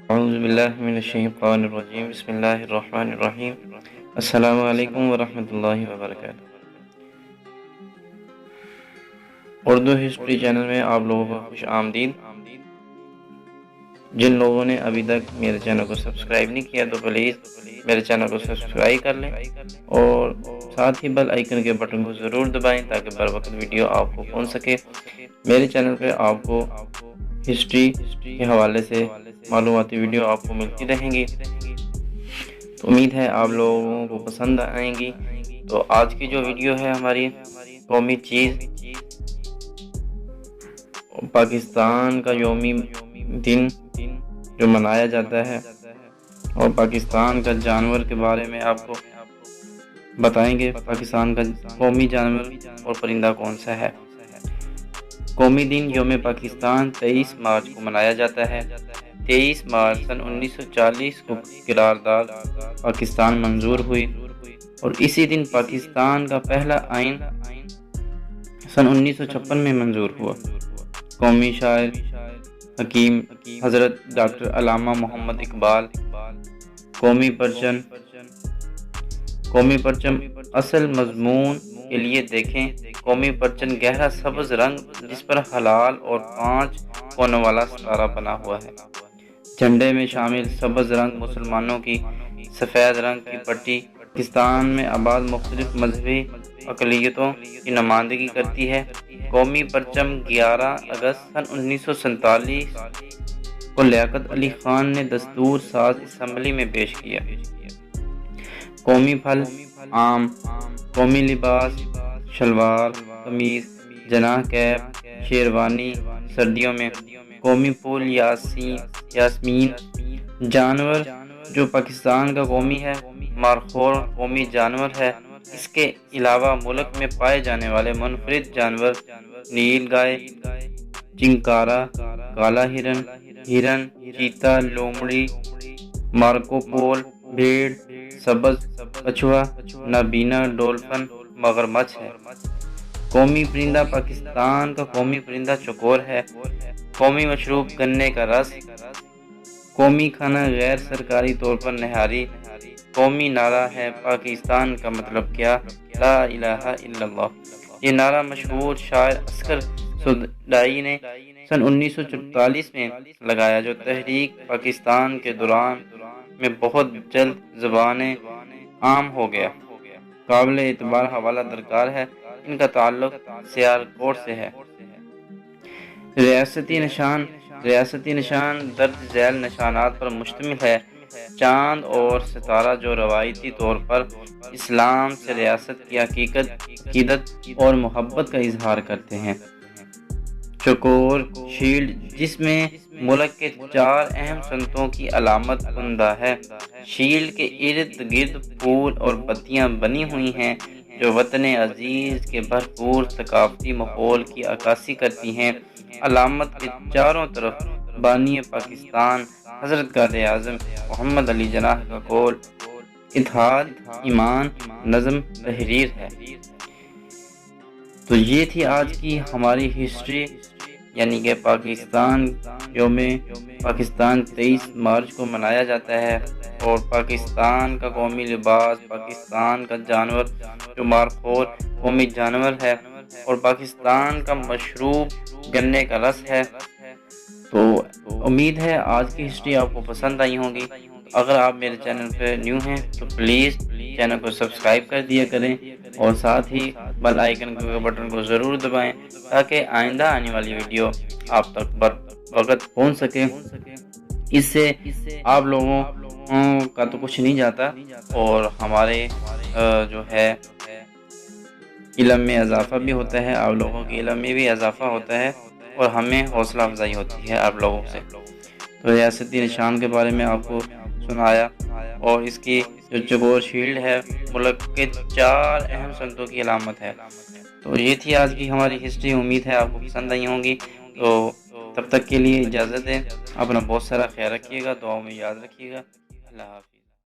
اعوذ باللہ من الشیطان الرجیم بسم اللہ الرحمن الرحیم السلام علیکم ورحمۃ اللہ وبرکاتہ۔ اردو ہسٹری چینل میں آپ لوگوں کو خوش آمدید۔ جن لوگوں نے ابھی تک میرے چینل کو سبسکرائب نہیں کیا تو پلیز میرے چینل کو سبسکرائب کر لیں اور ساتھ ہی بیل آئیکن کے بٹن کو ضرور دبائیں تاکہ بر وقت ویڈیو آپ کو پہنچ سکے۔ میرے چینل پہ آپ کو ہسٹری کے حوالے سے معلوماتی ویڈیو آپ کو ملتی رہیں گی، تو امید ہے آپ لوگوں کو پسند آئیں گی۔ تو آج کی جو ویڈیو ہے ہماری قومی چیز پاکستان کا یومی دن جو منایا جاتا ہے اور پاکستان کا جانور کے بارے میں آپ کو بتائیں گے۔ پاکستان کا قومی جانور اور پرندہ کون سا ہے۔ قومی دن یوم پاکستان 23 مارچ کو منایا جاتا ہے۔ 23 مارچ سن 1940 کو قرارداد پاکستان منظور ہوئی اور اسی دن پاکستان کا پہلا آئین سن 1956 میں منظور ہوا۔ قومی شاعر حکیم حضرت ڈاکٹر علامہ محمد اقبال۔ قومی پرچم اصل مضمون کے لیے دیکھیں۔ قومی پرچم گہرا سبز رنگ جس پر ہلال اور 5 کونوں والا ستارہ بنا ہوا ہے۔ جھنڈے میں شامل سبز رنگ مسلمانوں کی، سفید رنگ کی پٹی پاکستان میں آباد مختلف مذہبی اقلیتوں کی نمائندگی کرتی ہے۔ قومی پرچم 11 اگست سن 1947 کو لیاقت علی خان نے دستور ساز اسمبلی میں پیش کیا۔ قومی پھل آم۔ قومی لباس شلوار قمیض، جناح کیپ، شیروانی سردیوں میں۔ قومی پھول یاسمین۔ جانور جو پاکستان کا قومی ہے مارخور قومی جانور ہے۔ اس کے علاوہ ملک میں پائے جانے والے منفرد جانور نیل گائے، چنکارہ، کالا ہرن، چیتا، لومڑی، مارکو پول، بھیڑ، سبز کچھوا، نابینا ڈولفن، مگرمچھ ہے۔ قومی پرندہ پاکستان کا قومی پرندہ چکور ہے۔ قومی مشروب گنے کا رس۔ قومی کھانا غیر سرکاری طور پر نہاری۔ قومی نعرہ ہے پاکستان کا مطلب کیا؟ لا الہ الا اللہ۔ یہ نعرہ مشہور شاعر اصغر صدائی نے سن 1944 میں لگایا، جو تحریک پاکستان کے دوران میں بہت جلد زبان عام ہو گیا۔ قابل اعتبار حوالہ درکار ہے، ان کا تعلق سیالکوٹ سے ہے۔ ریاستی نشان درج ذیل نشانات پر مشتمل ہے۔ چاند اور ستارہ جو روایتی طور پر اسلام سے ریاست کی عقیدت اور محبت کا اظہار کرتے ہیں۔ چکور شیلڈ جس میں ملک کے 4 اہم صنعتوں کی علامت کندہ ہے۔ شیلڈ کے ارد گرد پھول اور پتیاں بنی ہوئی ہیں جو وطن عزیز کے بھرپور ثقافتی ماحول کی عکاسی کرتی ہیں۔ علامت کے چاروں طرف بانی پاکستان حضرت غوث اعظم محمد علی جناح کا قول اتحاد، ایمان، نظم، تحریر ہے۔ تو یہ تھی آج کی ہماری ہسٹری، یعنی کہ یوم پاکستان 23 مارچ کو منایا جاتا ہے اور پاکستان کا قومی لباس، پاکستان کا جانور جو مارخور قومی جانور ہے اور پاکستان کا مشروب گنے کا رس ہے۔ تو امید ہے آج کی ہسٹری آپ کو پسند آئی ہوگی۔ اگر آپ میرے چینل پہ نیو ہیں تو پلیز چینل کو سبسکرائب کر دیا کریں اور ساتھ ہی بیل آئیکن کے بٹن کو ضرور دبائیں تاکہ آئندہ آنے والی ویڈیو آپ تک بر وقت پہنچ سکے۔ اس سے آپ لوگوں کا تو کچھ نہیں جاتا اور ہمارے جو ہے علم میں اضافہ بھی ہوتا ہے، آپ لوگوں کے علم میں بھی اضافہ ہوتا ہے اور ہمیں حوصلہ افزائی ہوتی ہے آپ لوگوں سے۔ تو ریاستی نشان کے بارے میں آپ کو سنایا اور اس کی جو چکور شیلڈ ہے ملک کے 4 اہم صنعتوں کی علامت ہے۔ تو یہ تھی آج کی ہماری ہسٹری، امید ہے آپ کو پسند آئی ہوں گی۔ تو تب تک کے لیے اجازت ہے، اپنا بہت سارا خیال رکھیے گا، دعاؤں میں یاد رکھیے گا۔ اللہ حافظ۔